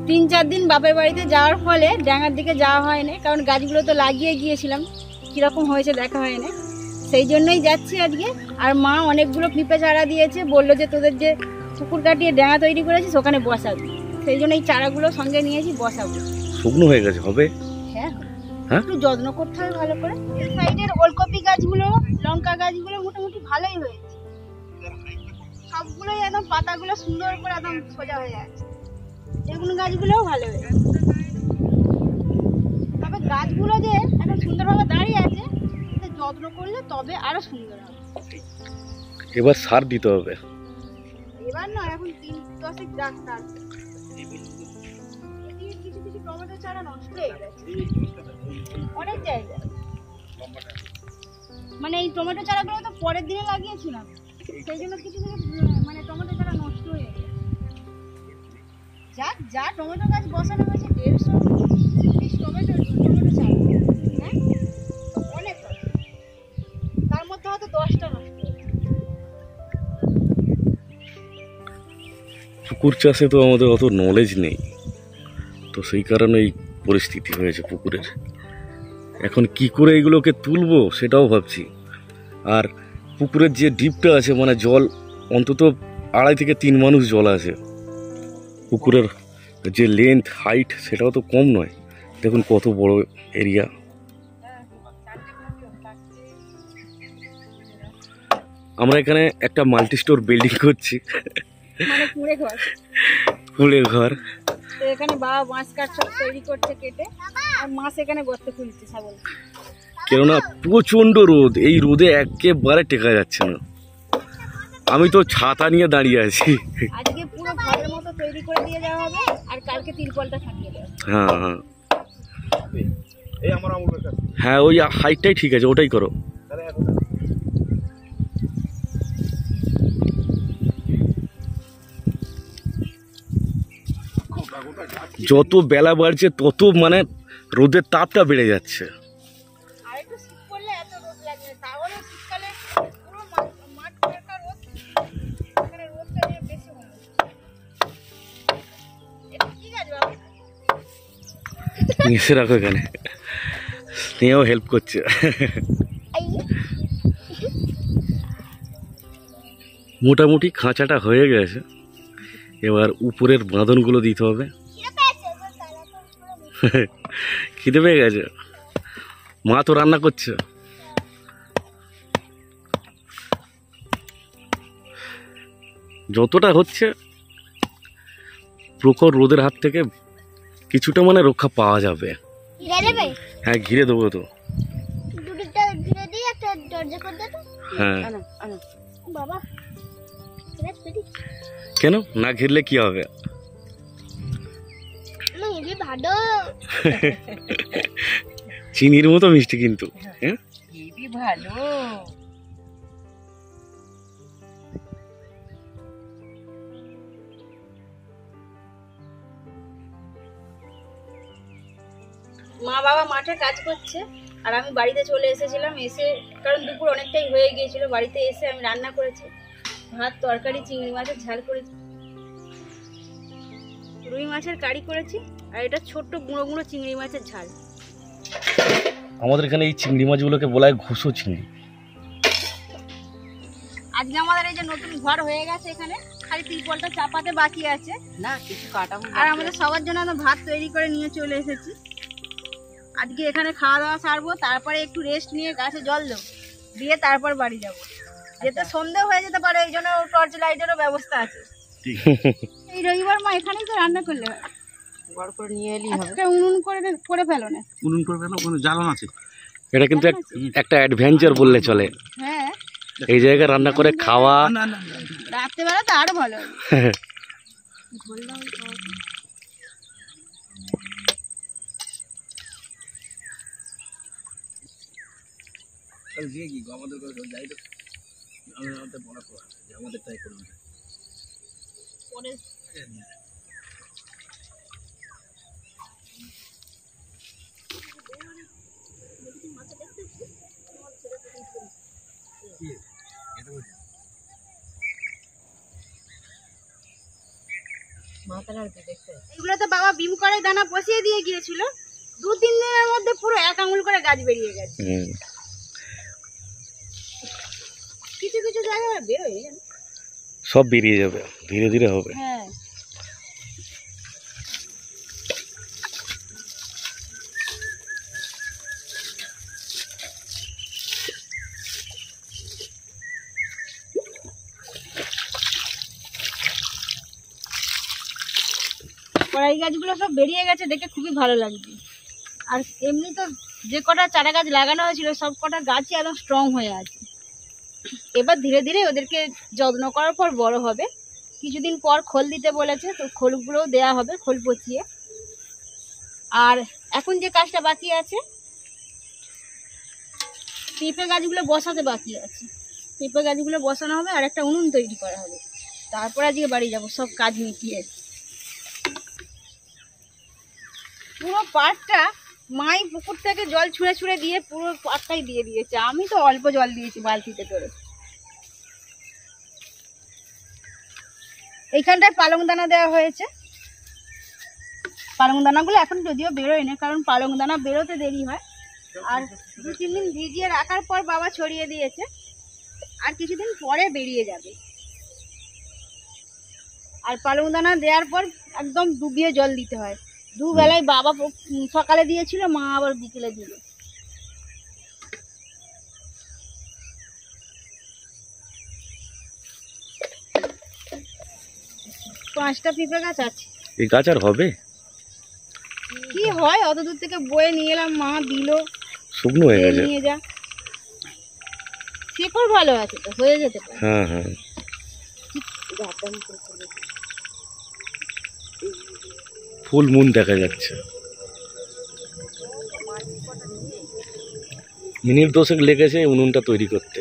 তিন-চার দিন বাপের বাড়িতে যাওয়ার ফলে ডাঙার দিকে যাওয়া হয়নি, কারণ গাছগুলো তো লাগিয়ে গিয়েছিলাম, কীরকম হয়েছে দেখা হয়নি, সেই জন্যই যাচ্ছি আজকে। আর মা অনেকগুলো পিঁপে চারা দিয়েছে, বললো যে তোদের যে পুকুর কাটিয়ে ডাঙা তৈরি করেছিস ওখানে বসাবি, সেই জন্য এই চারাগুলো সঙ্গে নিয়েছি, বসাবো। শুকনো হয়ে গেছে, হবে? হ্যাঁ, হ্যাঁ, একটু যত্ন করতে হবে ভালো করে। এই সাইডের ওলকপি গাছগুলো, লঙ্কা গাছগুলো মোটামুটি ভালোই হয়েছে, সবগুলোই একদম পাতাগুলো সুন্দর করে একদম সোজা হয়ে যাচ্ছে। বেগুন গাছগুলোও ভালো হয়েছে, তবে গাছগুলো যে একদম সুন্দরভাবে দাঁড়িয়ে আছে, যত্ন করলে তবে আরো সুন্দর হবে। এবার সার দিতে হবে। এবার না, এখন 3-10 রাস্তা আছে। কিছু কিছু টমেটো চারা নষ্ট হয়ে গেছে অনেক জায়গায়, মানে এই টমেটো চারাগুলো তো পরের দিনে লাগিয়েছিলাম, সেই জন্য কিছু কিছু মানে টমেটো চারা নষ্ট হয়ে গেছে। যা টমেটো গাছ বসানো হয়েছে 150 টমেটো চারা, হ্যাঁ অনেক, তার মধ্যে হয়তো 10টা নষ্ট। পুকুর চাষে তো আমাদের অত নলেজ নেই, তো সেই কারণে এই পরিস্থিতি হয়েছে পুকুরের। এখন কি করে এগুলোকে তুলবো সেটাও ভাবছি। আর পুকুরের যে ডিপটা আছে, মানে জল অন্তত 2.5 থেকে 3 মানুষ জল আছে। পুকুরের যে লেন্থ হাইট সেটাও তো কম নয়, দেখুন কত বড় এরিয়া। আমরা এখানে একটা মাল্টি স্টোর বিল্ডিং করছি, মানে কুড়ে ঘর। তো এখানে বাবা মাছ কাঠ সব তৈরি করছে কেটে, আর মাছ এখানে গর্তে খুলছে ছাগল। কেননা প্রচন্ড রোদ, এই রোদে একেবারে টেকা যাচ্ছে না। আমি তো ছাতা নিয়ে দাঁড়িয়ে আছি। আজকে পুরো ঘরের মতো তৈরি করে দিয়ে যাওয়া হবে, আর কালকে তিরপলটা ছাপিয়ে দেওয়া হবে। হ্যাঁ হ্যাঁ, হ্যাঁ ওই হাইটটাই ঠিক আছে, ওটাই করো। যত বেলা বাড়ছে তত মানে রোদের তাপটা বেড়ে যাচ্ছে। আর একটু শীত পড়লে এত রোদ লাগে, তাহলে শীতকালে পুরো মাঠ একটা রোদ, এখানে রোদটা বেশি হয়। এটা কি গাছ বাবা? নিচে রাখো, এখানে স্নেহও হেল্প করছে। মোটামুটি খাঁচাটা হয়ে গেছে, এবার উপরের বাঁধনগুলো দিতে হবে। খিদে পেয়ে গেছে, মা তো রান্না করছে। যতটা হচ্ছে প্রখর রোদের হাত থেকে কিছুটা মানে রক্ষা পাওয়া যাবে। হ্যাঁ ঘিরে দেবো তো। হ্যাঁ কেন না ঘিরলে কি হবে? চিনির মতো মিষ্টি কিন্তু। হ্যাঁ ভালো। মা বাবা মাঠে কাজ করছে, আর আমি বাড়িতে চলে এসেছিলাম। এসে কারণ দুপুর অনেকটাই হয়ে গিয়েছিল, বাড়িতে এসে আমি রান্না করেছি, ভাত, তরকারি, চিংড়ি মাছের ঝাল করেছি, রুই মাছের কারি করেছি, আর এটা ছোট্ট গুঁড়ো গুঁড়ো চিংড়ি মাছের ঝাল। আমাদের এখানে এই চিংড়ি মাছগুলোকে বলা হয় ঘুষো চিংড়ি। আজকে আমাদের এই যে নতুন ঘর হয়ে গেছে, এখানে খালি তিরপলটা চাপাতে বাকি আছে, না কিছু কাটাবো। আর আমাদের সবার জন্য আমরা ভাত তৈরি করে নিয়ে চলে এসেছি। আজকে এখানে খাওয়া দাওয়া সারবো, তারপরে একটু রেস্ট নিয়ে গাছে জল দেবো, দিয়ে তারপর বাড়ি যাবো। যেতে সন্ধ্যা হয়ে যেতে পারে, এই জন্য টর্চ লাইটেরও ব্যবস্থা আছে। এই রবিবার মা এখানেই তো রান্না করলে হয়, বড় করে নিয়ে এলেই হবে। একটা উনুন করে ফেলো না, উনুন করে ফেলো, কোনো জ্বালান আছে। এটা কিন্তু একটা অ্যাডভেঞ্চার বললে চলে। হ্যাঁ এই জায়গায় রান্না করে খাওয়া রাত্রেবেলা তো আরো ভালো। দিয়ে কি আমাদের যাই তো আমাদের বলা তো যে আমাদের তাই করুন পরে এগুলোতে বাবা বিম করে দানা বসিয়ে দিয়ে গিয়েছিল, 2-3 দিনের মধ্যে পুরো 1 আঙুল করে গাছ বেরিয়ে গেছে। কিছু কিছু জায়গায় বেরোয় সব বেরিয়ে যাবে, ধীরে ধীরে হবে। হ্যাঁ কড়াই গাছগুলো সব বেরিয়ে গেছে, দেখে খুবই ভালো লাগছে। আর এমনি তো যে কটা চারা গাছ লাগানো হয়েছিল সব কটা গাছই একদম স্ট্রং হয়ে আছে। এবার ধীরে ধীরে ওদেরকে যত্ন করার পর বড় হবে। কিছুদিন পর খোল দিতে বলেছে, তো খোলগুলোও দেওয়া হবে, খোল পচিয়ে। আর এখন যে কাজটা বাকি আছে, পেঁপে গাছগুলো বসাতে বাকি আছে। পেঁপে গাছগুলো বসানো হবে আর একটা উনুন তৈরি করা হবে, তারপর আজকে বাড়ি যাব সব কাজ মিটিয়ে। পুরো পাটটা মাই পুকুর থেকে জল ছুঁড়ে ছুঁড়ে দিয়ে পুরো পাটটাই দিয়ে দিয়েছে। আমি তো অল্প জল দিয়েছি বালতিতে করে। এইখানটায় পালং দানা দেওয়া হয়েছে। পালং দানাগুলো এখন যদিও বেরোয় না, কারণ পালং দানা বেরোতে দেরি হয়। আর 2-3 দিন ভিজিয়ে রাখার পর বাবা ছড়িয়ে দিয়েছে, আর কিছুদিন পরে বেরিয়ে যাবে। আর পালং দানা দেওয়ার পর একদম ডুবিয়ে জল দিতে হয়। দুবেলায় বাবা সকালে দিয়েছিল, মা আবার বিকেলে দিল। পাঁচটা পেঁপে গাছ আছে। এই গাছ আর হবে? কি হয়, অত দূর থেকে বয়ে নিয়ে এলাম, মা দিল, শুকনো হয়ে গেছে। নিয়ে যা, শিকড় ভালো আছে তো, হয়ে যেতে পারে। হ্যাঁ হ্যাঁ, ফুল মুন দেখা যাচ্ছে। মিনিট 10 লেগেছে উনুনটা তৈরি করতে।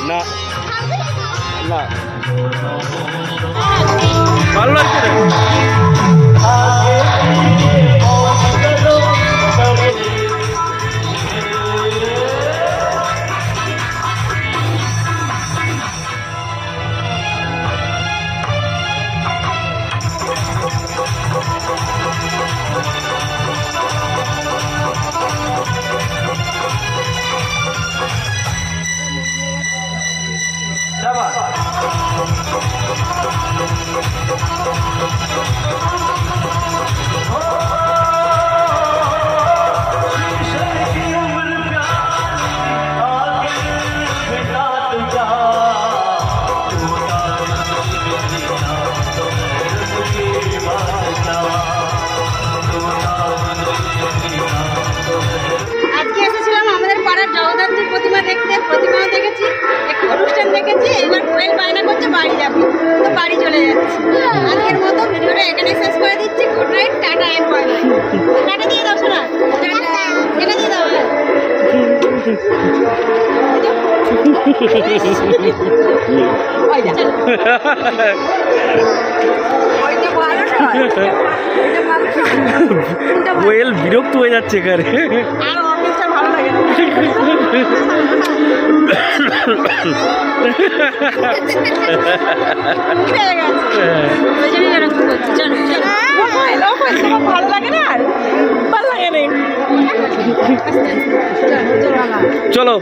না না ভালো লাগছে রে। কোয়েল বিরক্ত হয়ে যাচ্ছে এখানে। আর অফিসটা ভালো লাগে না। কি হয়ে গেছে? ওই জন্যই এরকম করছে। চলো, চলো। ভালো লাগে না আর? ভালো লাগে না। চলো